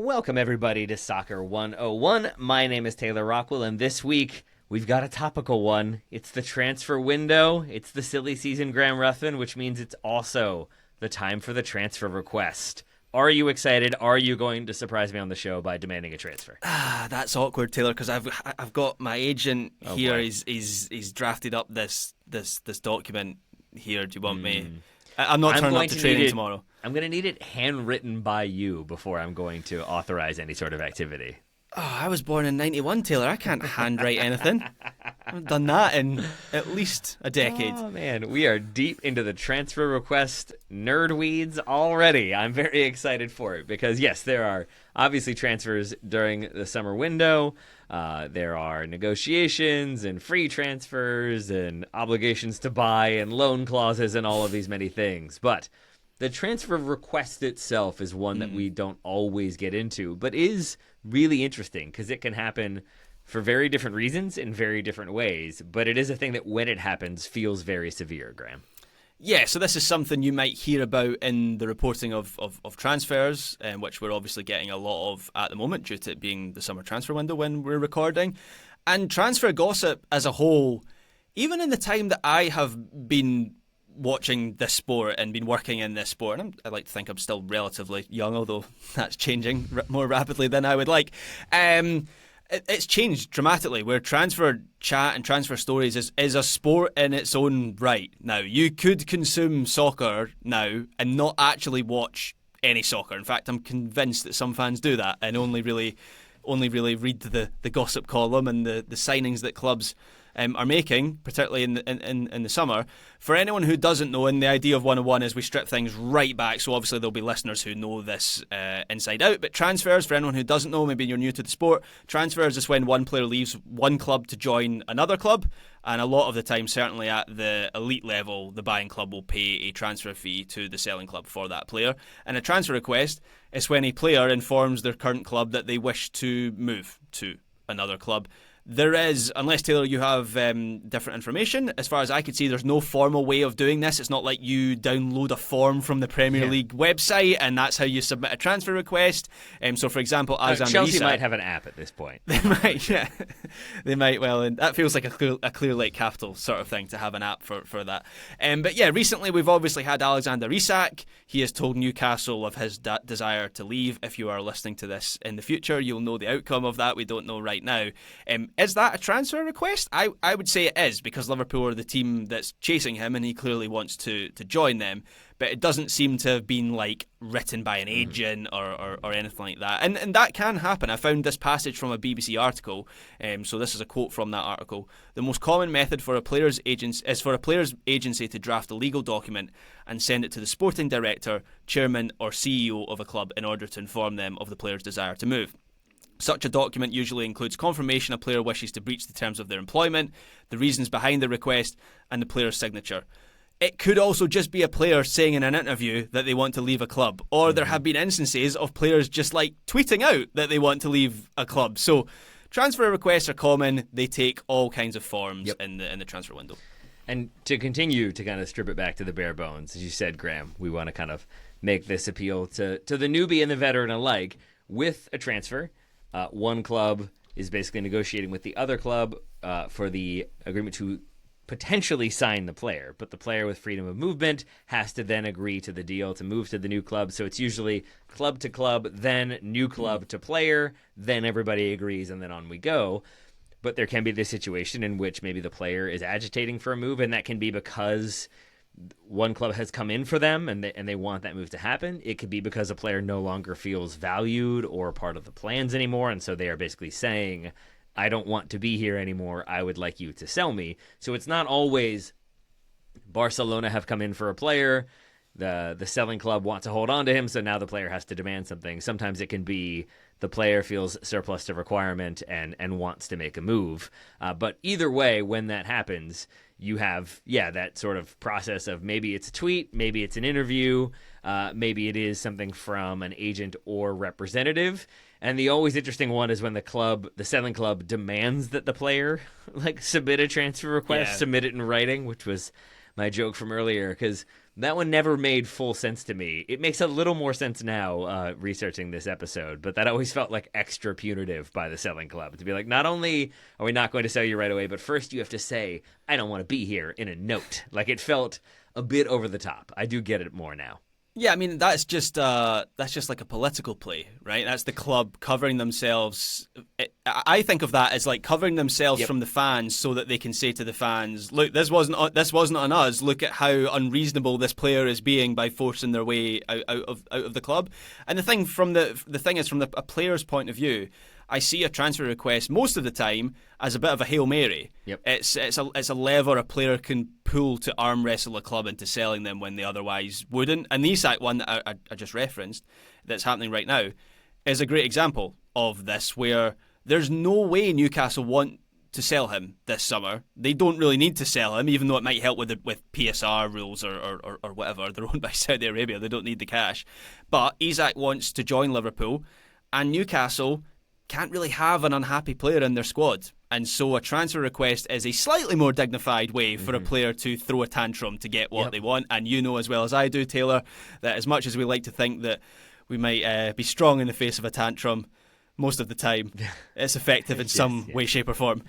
Welcome, everybody, to Soccer 101. My name is Taylor Rockwell, and this week we've got a topical one. It's the transfer window. It's the silly season, Graham Ruthven, which means it's also the time for the transfer request. Are you excited? Are you going to surprise me on the show by demanding a transfer? That's awkward, Taylor, because I've got my agent here. Boy. He's drafted up this document here. Do you want me? I'm not turning up to training tomorrow. I'm going to need it handwritten by you before I'm going to authorize any sort of activity. Oh, I was born in 91, Taylor. I can't handwrite anything. I haven't done that in at least a decade. Oh, man. We are deep into the transfer request nerd weeds already. I'm very excited for it because, yes, there are obviously transfers during the summer window. There are negotiations and free transfers and obligations to buy and loan clauses and all of these many things. But the transfer request itself is one that we don't always get into, but is really interesting because it can happen for very different reasons in very different ways. But it is a thing that when it happens feels very severe, Graham. Yeah, so this is something you might hear about in the reporting of transfers, which we're obviously getting a lot of at the moment due to it being the summer transfer window when we're recording. And transfer gossip as a whole, even in the time that I have been watching this sport and been working in this sport, and I like to think I'm still relatively young, although that's changing more rapidly than I would like. It's changed dramatically, where transfer chat and transfer stories is a sport in its own right. Now, you could consume soccer now and not actually watch any soccer. In fact, I'm convinced that some fans do that and only really read the gossip column and the signings that clubs are making, particularly in the summer. For anyone who doesn't know, and the idea of 101 is we strip things right back, so obviously there'll be listeners who know this inside out, but transfers, for anyone who doesn't know, maybe you're new to the sport, transfers is when one player leaves one club to join another club, and a lot of the time, certainly at the elite level, the buying club will pay a transfer fee to the selling club for that player. And a transfer request is when a player informs their current club that they wish to move to another club. There is, unless, Taylor, you have different information, as far as I could see, there's no formal way of doing this. It's not like you download a form from the Premier League website and that's how you submit a transfer request. So, for example, Alexander Chelsea Isak might have an app at this point. They might, yeah. They might, well, and that feels like a Clear Lake Capital sort of thing to have an app for that. But yeah, recently we've obviously had Alexander Isak. He has told Newcastle of his desire to leave. If you are listening to this in the future, you'll know the outcome of that. We don't know right now. Is that a transfer request? I would say it is, because Liverpool are the team that's chasing him and he clearly wants to join them. But it doesn't seem to have been like written by an agent or anything like that. And that can happen. I found this passage from a BBC article. So this is a quote from that article. The most common method for a player's agency is for a player's agency to draft a legal document and send it to the sporting director, chairman or CEO of a club in order to inform them of the player's desire to move. Such a document usually includes confirmation a player wishes to breach the terms of their employment, the reasons behind the request, and the player's signature. It could also just be a player saying in an interview that they want to leave a club, or there have been instances of players just like tweeting out that they want to leave a club. So transfer requests are common. They take all kinds of forms in the transfer window. And to continue to kind of strip it back to the bare bones, as you said, Graham, we want to kind of make this appeal to the newbie and the veteran alike. With a transfer, one club is basically negotiating with the other club for the agreement to potentially sign the player, but the player with freedom of movement has to then agree to the deal to move to the new club. So it's usually club to club, then new club to player, then everybody agrees, and then on we go. But there can be this situation in which maybe the player is agitating for a move, and that can be because one club has come in for them and they want that move to happen. It could be because a player no longer feels valued or part of the plans anymore, and so they are basically saying, I don't want to be here anymore. I would like you to sell me. So it's not always Barcelona have come in for a player, the selling club wants to hold on to him, so now the player has to demand something. Sometimes it can be the player feels surplus to requirement and wants to make a move. But either way, when that happens, you have, that sort of process of maybe it's a tweet, maybe it's an interview, maybe it is something from an agent or representative. And the always interesting one is when the selling club demands that the player submit a transfer request, submit it in writing, which was my joke from earlier, because That one never made full sense to me. It makes a little more sense now researching this episode, but that always felt like extra punitive by the selling club to be like, not only are we not going to sell you right away, but first you have to say, I don't want to be here in a note. Like, it felt a bit over the top. I do get it more now. Yeah, I mean that's just like a political play, right? That's the club covering themselves. I think of that as like covering themselves from the fans, so that they can say to the fans, "Look, this wasn't on us. Look at how unreasonable this player is being by forcing their way out of the club." And the thing is, from a player's point of view, I see a transfer request most of the time as a bit of a Hail Mary. Yep. It's a lever a player can pull to arm wrestle a club into selling them when they otherwise wouldn't. And the Isak one that I just referenced, that's happening right now, is a great example of this, where there's no way Newcastle want to sell him this summer. They don't really need to sell him, even though it might help with PSR rules or whatever. They're owned by Saudi Arabia. They don't need the cash. But Isak wants to join Liverpool, and Newcastle can't really have an unhappy player in their squad. And so a transfer request is a slightly more dignified way for a player to throw a tantrum to get what they want. And you know as well as I do, Taylor, that as much as we like to think that we might be strong in the face of a tantrum, most of the time it's effective in some way, shape or form.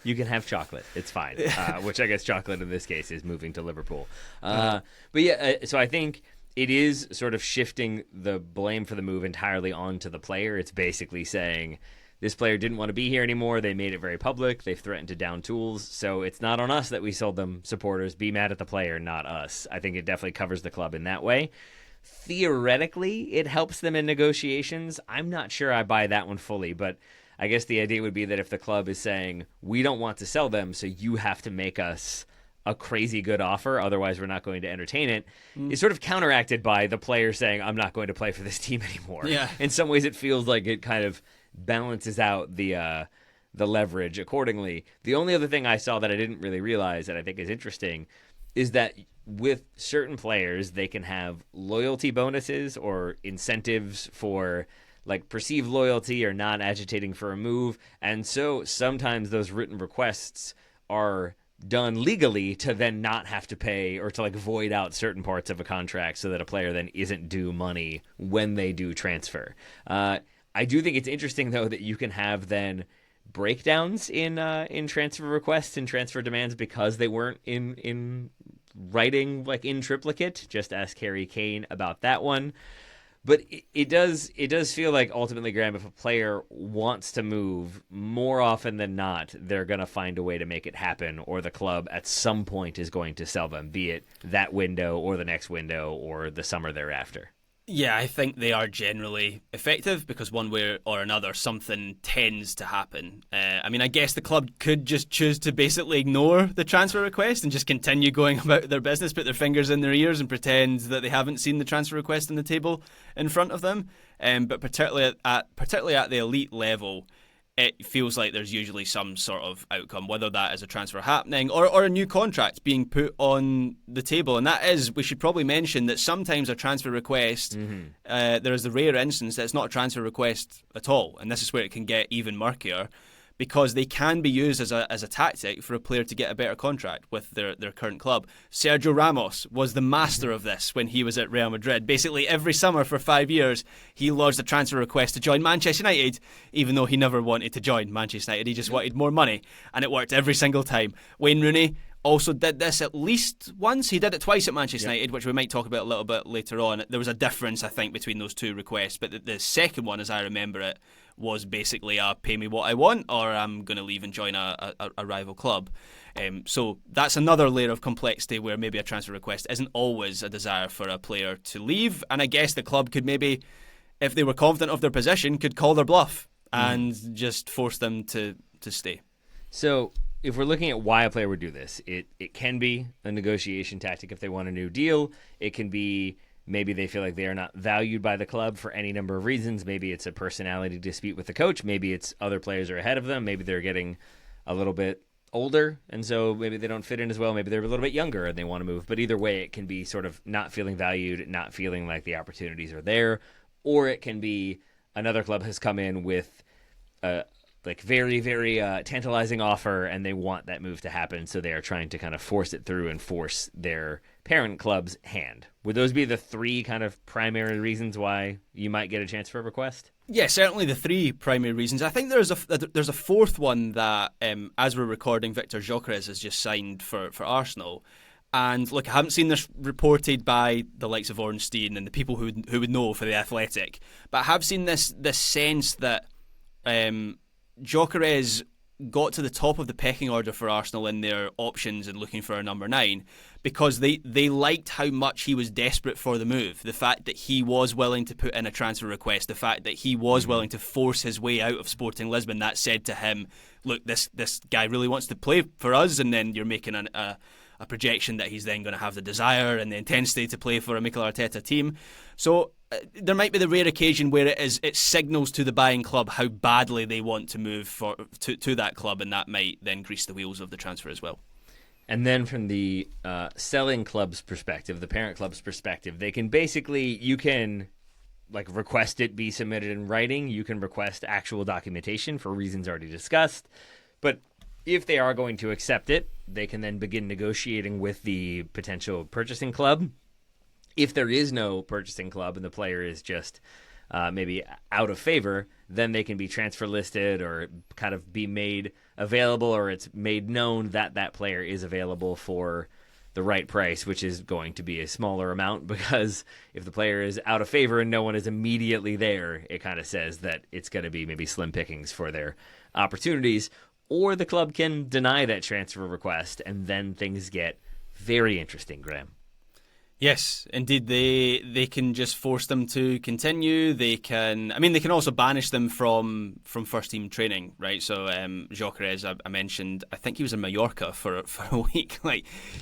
You can have chocolate. It's fine. Which I guess chocolate in this case is moving to Liverpool. But yeah, so I think it is sort of shifting the blame for the move entirely onto the player. It's basically saying this player didn't want to be here anymore. They made it very public. They've threatened to down tools. So it's not on us that we sold them. Supporters, be mad at the player, not us. I think it definitely covers the club in that way. Theoretically, it helps them in negotiations. I'm not sure I buy that one fully, but I guess the idea would be that if the club is saying, we don't want to sell them, so you have to make us a crazy good offer, otherwise we're not going to entertain it, is sort of counteracted by the player saying, I'm not going to play for this team anymore. Yeah. In some ways, it feels like it kind of balances out the leverage accordingly. The only other thing I saw that I didn't really realize that I think is interesting is that with certain players, they can have loyalty bonuses or incentives for like perceived loyalty or not agitating for a move. And so sometimes those written requests are done legally to then not have to pay or to like void out certain parts of a contract so that a player then isn't due money when they do transfer. I do think it's interesting though that you can have then breakdowns in transfer requests and transfer demands because they weren't in writing like in triplicate. Just ask Harry Kane about that one. But it does feel like ultimately, Graham, if a player wants to move, more often than not, they're going to find a way to make it happen, or the club at some point is going to sell them, be it that window or the next window or the summer thereafter. Yeah, I think they are generally effective because one way or another something tends to happen. I mean, I guess the club could just choose to basically ignore the transfer request and just continue going about their business, put their fingers in their ears and pretend that they haven't seen the transfer request on the table in front of them. But particularly at the elite level, it feels like there's usually some sort of outcome, whether that is a transfer happening or a new contract being put on the table. And that is, we should probably mention that sometimes a transfer request, there is the rare instance that it's not a transfer request at all. And this is where it can get even murkier, because they can be used as a tactic for a player to get a better contract with their current club. Sergio Ramos was the master of this when he was at Real Madrid. Basically, every summer for 5 years, he lodged a transfer request to join Manchester United, even though he never wanted to join Manchester United. He just wanted more money, and it worked every single time. Wayne Rooney also did this at least once. He did it twice at Manchester United, which we might talk about a little bit later on. There was a difference, I think, between those two requests, but the second one, as I remember it, was basically a pay me what I want or I'm going to leave and join a rival club. So that's another layer of complexity where maybe a transfer request isn't always a desire for a player to leave. And I guess the club could maybe, if they were confident of their position, could call their bluff and just force them to stay. So if we're looking at why a player would do this, it can be a negotiation tactic if they want a new deal. It can be maybe they feel like they are not valued by the club for any number of reasons. Maybe it's a personality dispute with the coach. Maybe it's other players are ahead of them. Maybe they're getting a little bit older, and so maybe they don't fit in as well. Maybe they're a little bit younger and they want to move. But either way, it can be sort of not feeling valued, not feeling like the opportunities are there. Or it can be another club has come in with like very, very tantalizing offer, and they want that move to happen, so they are trying to kind of force it through and force their parent club's hand. Would those be the three kind of primary reasons why you might get a transfer request? Yeah, certainly the three primary reasons. I think there's a fourth one that, as we're recording, Victor Gyökeres has just signed for Arsenal. And look, I haven't seen this reported by the likes of Ornstein and the people who would know for The Athletic, but I have seen this sense that Gyökeres got to the top of the pecking order for Arsenal in their options and looking for a number 9 because they liked how much he was desperate for the move. The fact that he was willing to put in a transfer request, the fact that he was willing to force his way out of Sporting Lisbon, that said to him, look, this guy really wants to play for us, and then you're making a projection that he's then going to have the desire and the intensity to play for a Mikel Arteta team. So there might be the rare occasion where it signals to the buying club how badly they want to move to that club, and that might then grease the wheels of the transfer as well. And then from the selling club's perspective, the parent club's perspective, they can basically, you can request it be submitted in writing. You can request actual documentation for reasons already discussed. But if they are going to accept it, they can then begin negotiating with the potential purchasing club. If there is no purchasing club and the player is just maybe out of favor, then they can be transfer listed or kind of be made available, or it's made known that that player is available for the right price, which is going to be a smaller amount, because if the player is out of favor and no one is immediately there, it kind of says that it's going to be maybe slim pickings for their opportunities. Or the club can deny that transfer request, and then things get very interesting, Graham. Yes, indeed. They can just force them to continue. They can also banish them from first team training, right? So Gyökeres, I mentioned, I think he was in Mallorca for a week.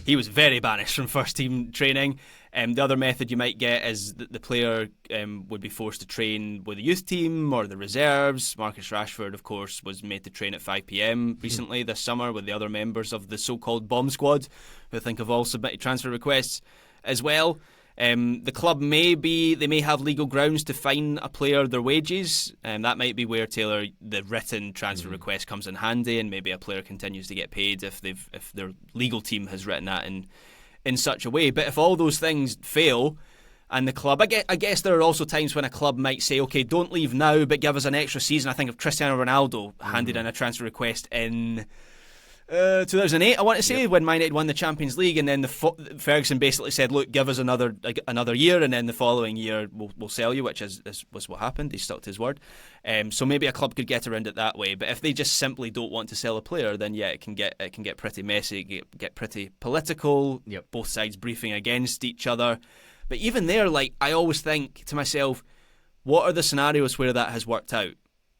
He was very banished from first team training. The other method you might get is that the player would be forced to train with the youth team or the reserves. Marcus Rashford, of course, was made to train at 5 p.m. recently this summer with the other members of the so-called bomb squad, who I think have all submitted transfer requests as well. The club may have legal grounds to fine a player their wages, and that might be where, Taylor, the written transfer request comes in handy, and maybe a player continues to get paid if their legal team has written that in such a way. But if all those things fail, and the club, I guess there are also times when a club might say, okay, don't leave now, but give us an extra season. I think of Cristiano Ronaldo handed in a transfer request in 2008, I want to say, when Man United won the Champions League, and then Ferguson basically said, look, give us another year, and then the following year we'll sell you, which was what happened. He stuck to his word. So maybe a club could get around it that way. But if they just simply don't want to sell a player, then yeah, it can get pretty messy, get pretty political. Yep. Both sides briefing against each other. But even there, I always think to myself, what are the scenarios where that has worked out?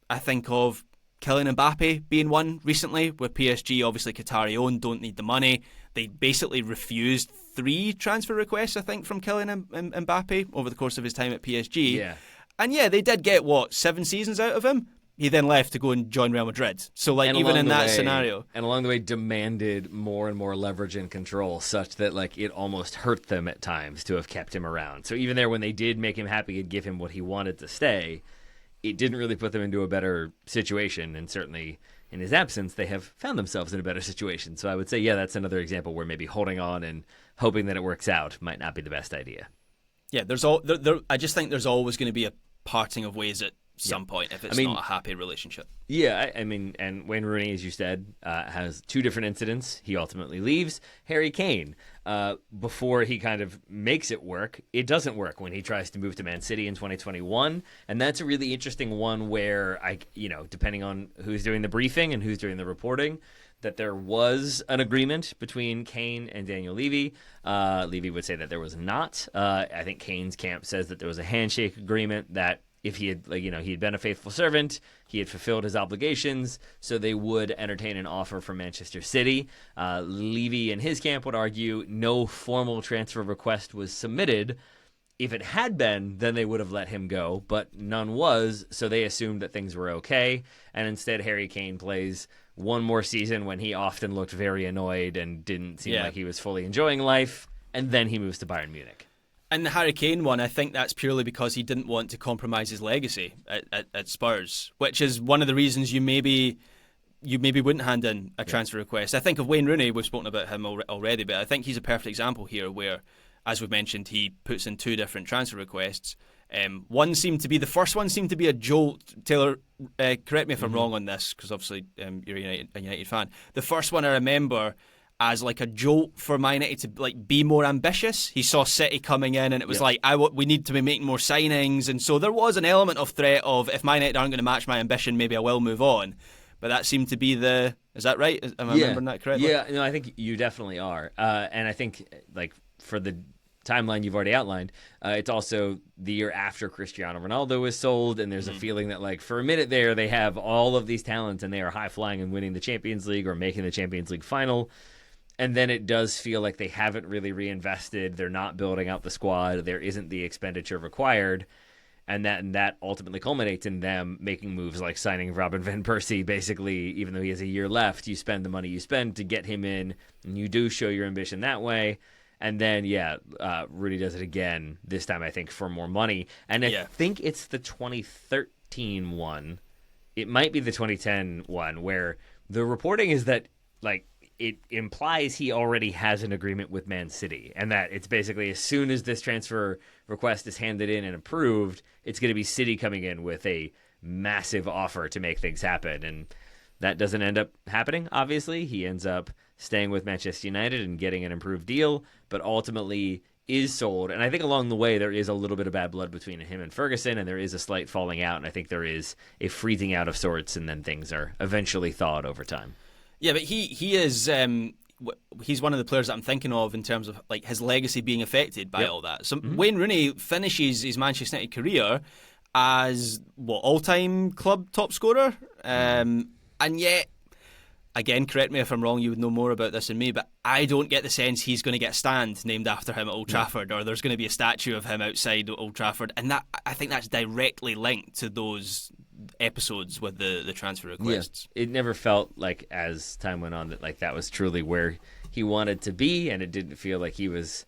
I think of Kylian Mbappe being one recently, where PSG, obviously Qatari owned, don't need the money. They basically refused 3 transfer requests, I think, from Kylian Mbappe over the course of his time at PSG. Yeah. And yeah, they did get, 7 seasons out of him? He then left to go and join Real Madrid. So, even in that scenario. And along the way, demanded more and more leverage and control, such that, it almost hurt them at times to have kept him around. So even there, when they did make him happy and give him what he wanted to stay, it didn't really put them into a better situation, and certainly in his absence, they have found themselves in a better situation. So I would say, yeah, that's another example where maybe holding on and hoping that it works out might not be the best idea. Yeah, I just think there's always going to be a parting of ways at some point if it's not a happy relationship. Yeah, and Wayne Rooney, as you said, has 2 different incidents. He ultimately leaves. Harry Kane, before he kind of makes it work, it doesn't work when he tries to move to Man City in 2021. And that's a really interesting one where, depending on who's doing the briefing and who's doing the reporting, that there was an agreement between Kane and Daniel Levy. Levy would say that there was not. I think Kane's camp says that there was a handshake agreement that if he had, he had been a faithful servant, he had fulfilled his obligations, so they would entertain an offer from Manchester City. Levy and his camp would argue no formal transfer request was submitted. If it had been, then they would have let him go, but none was, so they assumed that things were okay, and instead Harry Kane plays one more season when he often looked very annoyed and didn't seem like he was fully enjoying life, and then he moves to Bayern Munich. And the Harry Kane one, I think that's purely because he didn't want to compromise his legacy at Spurs, which is one of the reasons you maybe you maybe wouldn't hand in a transfer request. I think of Wayne Rooney, we've spoken about him already, but I think he's a perfect example here where, as we've mentioned, he puts in 2 different transfer requests. The first one seemed to be a jolt. Taylor, correct me if I'm wrong on this, because obviously you're a United fan. The first one I remember as like a jolt for Man United to like be more ambitious. He saw City coming in, and it was like, we need to be making more signings, and so there was an element of threat of, if Man United aren't going to match my ambition, maybe I will move on. But that seemed to be is that right? Am I remembering that correctly? Yeah, no, I think you definitely are, and I think like for the timeline you've already outlined, it's also the year after Cristiano Ronaldo was sold, and there's a feeling that like for a minute there they have all of these talents and they are high flying and winning the Champions League or making the Champions League final. And then it does feel like they haven't really reinvested. They're not building out the squad. There isn't the expenditure required. And that ultimately culminates in them making moves like signing Robin van Persie. Basically, even though he has a year left, you spend the money you spend to get him in, and you do show your ambition that way. And then, Rooney does it again, this time I think for more money. And I think it's the 2013 one. It might be the 2010 one, where the reporting is that like it implies he already has an agreement with Man City, and that it's basically as soon as this transfer request is handed in and approved, it's going to be City coming in with a massive offer to make things happen. And that doesn't end up happening, obviously. He ends up staying with Manchester United and getting an improved deal, but ultimately is sold. And I think along the way there is a little bit of bad blood between him and Ferguson, and there is a slight falling out, and I think there is a freezing out of sorts, and then things are eventually thawed over time. Yeah, but he is he's one of the players that I'm thinking of in terms of like his legacy being affected by all that. So Wayne Rooney finishes his Manchester United career as all-time club top scorer, and yet, again, correct me if I'm wrong, you would know more about this than me, but I don't get the sense he's going to get a stand named after him at Old Trafford, or there's going to be a statue of him outside Old Trafford, and that I think that's directly linked to those episodes with the transfer requests. Yeah. It never felt like, as time went on, that like that was truly where he wanted to be, and it didn't feel like he was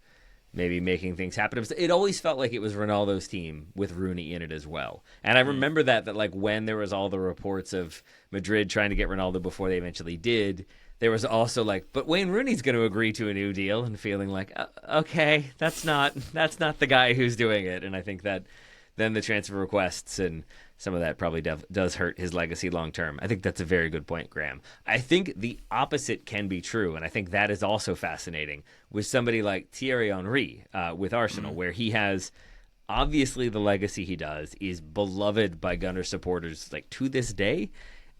maybe making things happen. It always felt like it was Ronaldo's team with Rooney in it as well. And I remember that like when there was all the reports of Madrid trying to get Ronaldo before they eventually did, there was also like, but Wayne Rooney's going to agree to a new deal, and feeling like, okay, that's not the guy who's doing it. And I think that then the transfer requests and some of that probably does hurt his legacy long term. I think that's a very good point, Graham. I think the opposite can be true, and I think that is also fascinating with somebody like Thierry Henry with Arsenal, where he has obviously the legacy he does is beloved by Gunner supporters like to this day,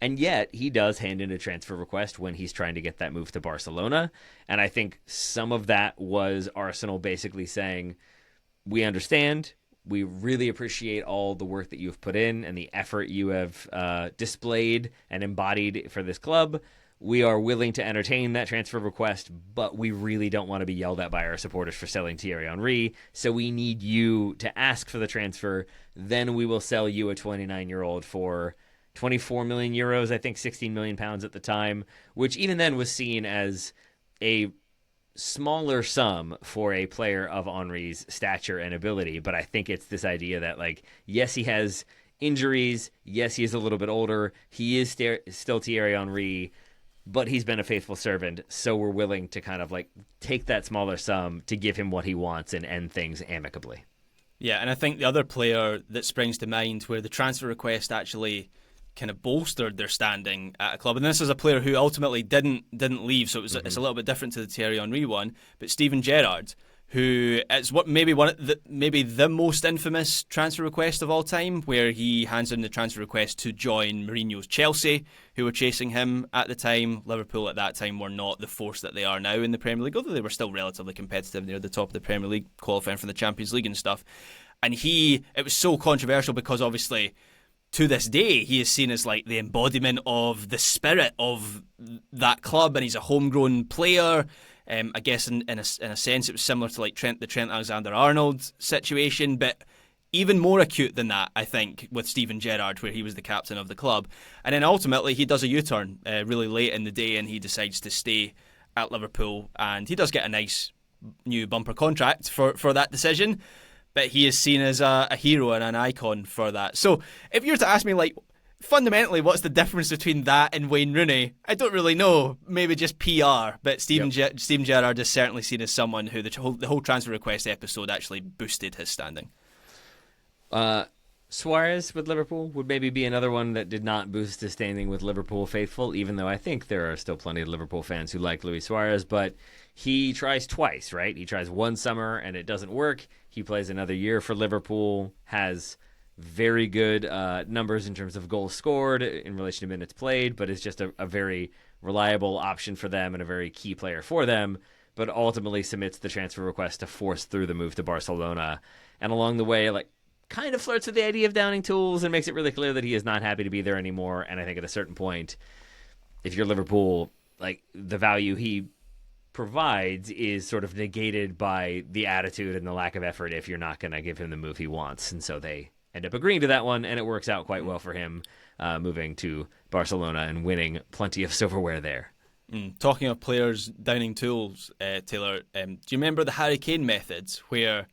and yet he does hand in a transfer request when he's trying to get that move to Barcelona. And I think some of that was Arsenal basically saying, we understand. We really appreciate all the work that you've put in and the effort you have displayed and embodied for this club. We are willing to entertain that transfer request, but we really don't want to be yelled at by our supporters for selling Thierry Henry. So we need you to ask for the transfer. Then we will sell you a 29-year-old for 24 million euros, I think 16 million pounds at the time, which even then was seen as a smaller sum for a player of Henry's stature and ability. But I think it's this idea that, like, yes, he has injuries. Yes, he is a little bit older. He is still Thierry Henry, but he's been a faithful servant. So we're willing to kind of like take that smaller sum to give him what he wants and end things amicably. Yeah, and I think the other player that springs to mind where the transfer request actually kind of bolstered their standing at a club, and this is a player who ultimately didn't leave, so it's a little bit different to the Thierry Henry one, but Steven Gerrard, who is maybe the most infamous transfer request of all time, where he hands in the transfer request to join Mourinho's Chelsea, who were chasing him at the time. Liverpool at that time were not the force that they are now in the Premier League, although they were still relatively competitive near the top of the Premier League, qualifying for the Champions League and stuff. And it was so controversial because obviously to this day, he is seen as like the embodiment of the spirit of that club, and he's a homegrown player. I guess in a sense, it was similar to like the Trent Alexander-Arnold situation, but even more acute than that, I think, with Steven Gerrard, where he was the captain of the club. And then ultimately, he does a U-turn really late in the day, and he decides to stay at Liverpool, and he does get a nice new bumper contract for that decision. But he is seen as a hero and an icon for that. So if you were to ask me, like, fundamentally, what's the difference between that and Wayne Rooney? I don't really know. Maybe just PR. But Steven Gerrard is certainly seen as someone who the whole transfer request episode actually boosted his standing. Suarez with Liverpool would maybe be another one that did not boost his standing with Liverpool faithful, even though I think there are still plenty of Liverpool fans who like Luis Suarez, but he tries twice, right? He tries one summer and it doesn't work. He plays another year for Liverpool, has very good numbers in terms of goals scored in relation to minutes played, but is just a very reliable option for them and a very key player for them, but ultimately submits the transfer request to force through the move to Barcelona. And along the way, kind of flirts with the idea of downing tools and makes it really clear that he is not happy to be there anymore. And I think at a certain point, if you're Liverpool, the value he provides is sort of negated by the attitude and the lack of effort if you're not going to give him the move he wants. And so they end up agreeing to that one, and it works out quite well for him, moving to Barcelona and winning plenty of silverware there. Talking of players downing tools, Taylor, do you remember the Harry Kane methods where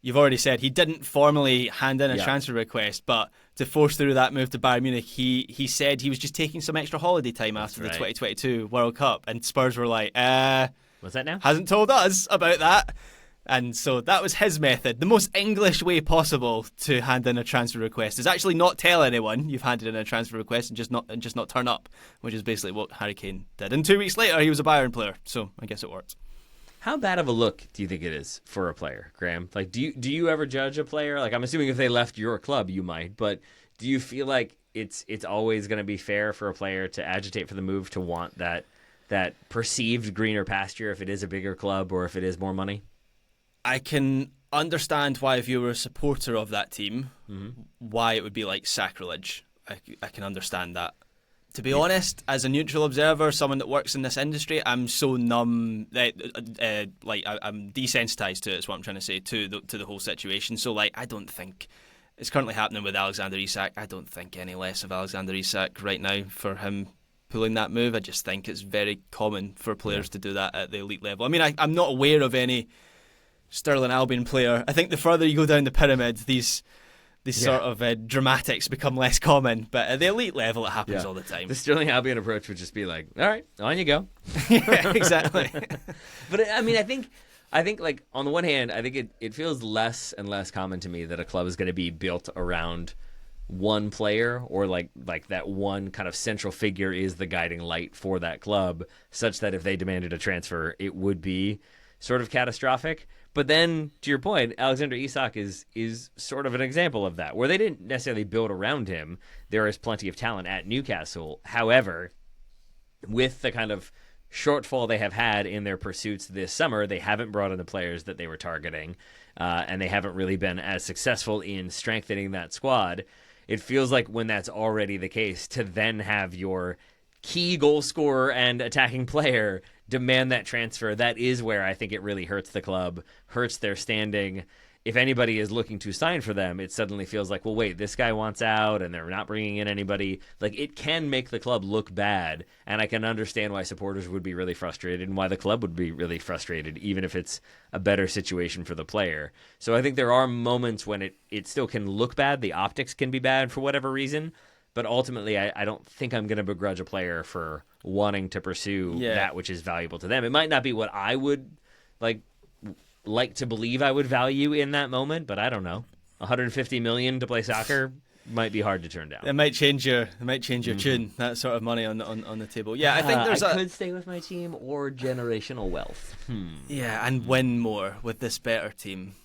you've already said he didn't formally hand in a transfer request, but to force through that move to Bayern Munich, he said he was just taking some extra holiday time after the 2022 World Cup, and Spurs were like, what's that now? Hasn't told us about that. And so that was his method. The most English way possible to hand in a transfer request is actually not tell anyone you've handed in a transfer request and just not turn up, which is basically what Harry Kane did. And 2 weeks later, he was a Bayern player, so I guess it worked. How bad of a look do you think it is for a player, Graham? Do you ever judge a player? I'm assuming if they left your club, you might, but do you feel like it's always going to be fair for a player to agitate for the move, to want that perceived greener pasture if it is a bigger club or if it is more money? I can understand why, if you were a supporter of that team, why it would be like sacrilege. I can understand that. To be honest, as a neutral observer, someone that works in this industry, I'm so numb. I'm desensitized to it. Is what I'm trying to say, to the whole situation. So I don't think it's currently happening with Alexander Isak. I don't think any less of Alexander Isak right now for him pulling that move. I just think it's very common for players to do that at the elite level. I mean, I'm not aware of any Sterling Albion player. I think the further you go down the pyramid, these sort of dramatics become less common, but at the elite level it happens all the time. The Sterling Albion approach would just be all right, on you go. Yeah, exactly. But I mean, I think on the one hand, I think it feels less and less common to me that a club is going to be built around one player, or like that one kind of central figure is the guiding light for that club, such that if they demanded a transfer, it would be sort of catastrophic. But then, to your point, Alexander Isak is sort of an example of that, where they didn't necessarily build around him. There is plenty of talent at Newcastle. However, with the kind of shortfall they have had in their pursuits this summer, they haven't brought in the players that they were targeting, and they haven't really been as successful in strengthening that squad. It feels like when that's already the case, to then have your key goal scorer and attacking player demand that transfer, that is where I think it really hurts the club, hurts their standing. If anybody is looking to sign for them, it suddenly feels like, well, wait, this guy wants out and they're not bringing in anybody. It can make the club look bad, and I can understand why supporters would be really frustrated and why the club would be really frustrated, even if it's a better situation for the player. So I think there are moments when it still can look bad. The optics can be bad for whatever reason, but ultimately I don't think I'm going to begrudge a player for wanting to pursue that which is valuable to them. It might not be what I would like to believe I would value in that moment, but I don't know. 150 million to play soccer might be hard to turn down. It might change your tune. That sort of money on the table. Yeah, I think I could stay with my team, or generational wealth. Yeah, and win more with this better team.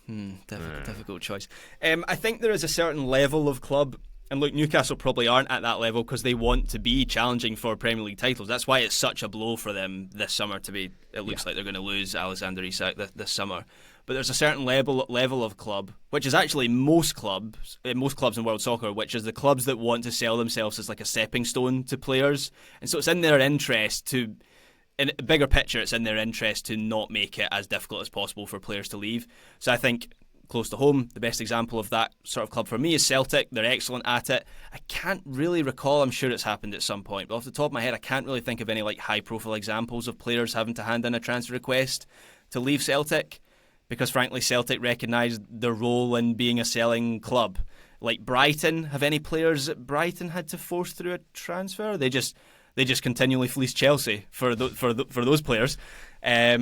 Difficult choice. I think there is a certain level of club. And look, Newcastle probably aren't at that level because they want to be challenging for Premier League titles. That's why it's such a blow for them this summer to be. It looks like they're going to lose Alexander Isak this summer. But there's a certain level of club, which is actually most clubs in world soccer, which is the clubs that want to sell themselves as like a stepping stone to players. And so it's in their interest to, in a bigger picture, it's in their interest to not make it as difficult as possible for players to leave. So I think, close to home, the best example of that sort of club for me is Celtic. They're excellent at it. I can't really recall, I'm sure it's happened at some point, but off the top of my head I can't really think of any high profile examples of players having to hand in a transfer request to leave Celtic, because frankly Celtic recognised their role in being a selling club. like Brighton. Have any players at Brighton had to force through a transfer? They just continually fleece Chelsea for those players. I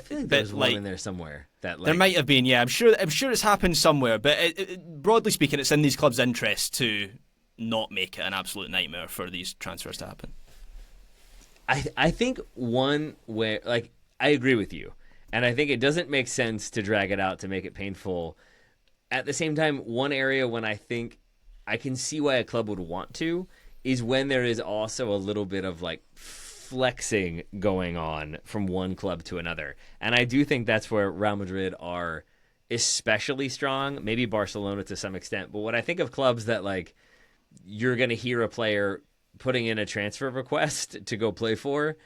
feel like there's one in there somewhere. That there might have been, yeah. I'm sure it's happened somewhere. But broadly speaking, it's in these clubs' interest to not make it an absolute nightmare for these transfers to happen. I think one where, like, I agree with you. And I think it doesn't make sense to drag it out to make it painful. At the same time, one area when I think I can see why a club would want to is when there is also a little bit of, like, flexing going on from one club to another. And I do think that's where Real Madrid are especially strong, maybe Barcelona to some extent. But when I think of clubs that, like, you're going to hear a player putting in a transfer request to go play for,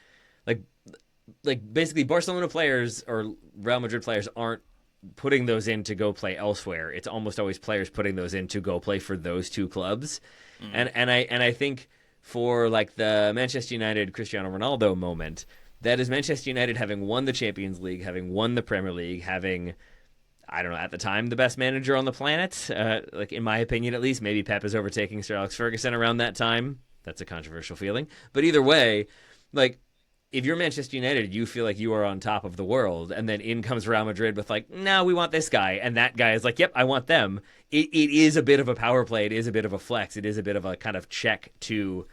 like basically Barcelona players or Real Madrid players aren't putting those in to go play elsewhere. It's almost always players putting those in to go play for those two clubs. And I think for, like, the Manchester United Cristiano Ronaldo moment, that is Manchester United having won the Champions League, having won the Premier League, having, I don't know, at the time, the best manager on the planet, like, in my opinion at least. Maybe Pep is overtaking Sir Alex Ferguson around that time. That's a controversial feeling. But either way, like, if you're Manchester United, you feel like you are on top of the world, and then in comes Real Madrid with, like, no, we want this guy, and that guy is like, yep, I want them. It is a bit of a power play. It is a bit of a flex. It is a bit of a kind of check to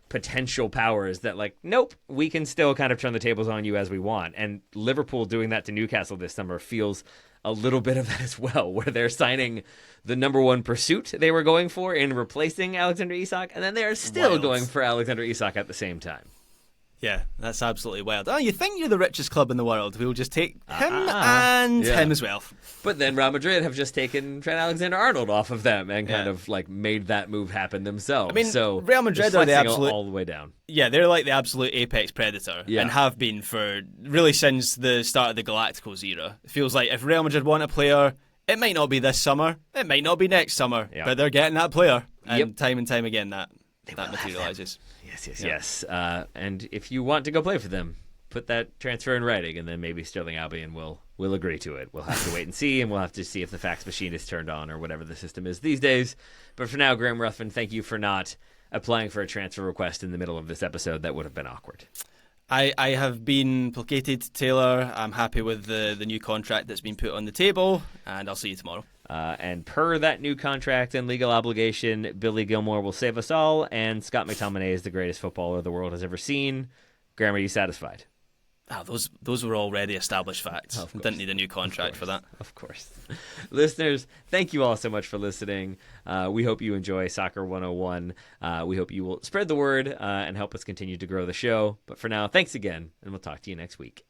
potential powers that, like, nope, we can still kind of turn the tables on you as we want. And Liverpool doing that to Newcastle this summer feels a little bit of that as well, where they're signing the number one pursuit they were going for in replacing Alexander Isak, and then they're still going for Alexander Isak at the same time. Yeah, that's absolutely wild. Oh, you think you're the richest club in the world? We'll just take him and him as well. But then Real Madrid have just taken Trent Alexander-Arnold off of them and kind of, like, made that move happen themselves. I mean, so Real Madrid are the absolute all the way down. Yeah, they're like the absolute apex predator and have been for really since the start of the Galacticos era. It feels like if Real Madrid want a player, it might not be this summer, it might not be next summer, but they're getting that player, and time again that materializes. Yes. And if you want to go play for them, put that transfer in writing, and then maybe Sterling Albion will agree to it. We'll have to wait and see, and we'll have to see if the fax machine is turned on or whatever the system is these days. But for now, Graham Ruthven, thank you for not applying for a transfer request in the middle of this episode. That would have been awkward. I have been placated, Taylor. I'm happy with the new contract that's been put on the table, and I'll see you tomorrow. And per that new contract and legal obligation, Billy Gilmore will save us all, and Scott McTominay is the greatest footballer the world has ever seen. Graham, are you satisfied? Those were already established facts. Didn't need a new contract for that. Of course. Listeners, thank you all so much for listening. We hope you enjoy Soccer 101. We hope you will spread the word and help us continue to grow the show. But for now, thanks again, and we'll talk to you next week.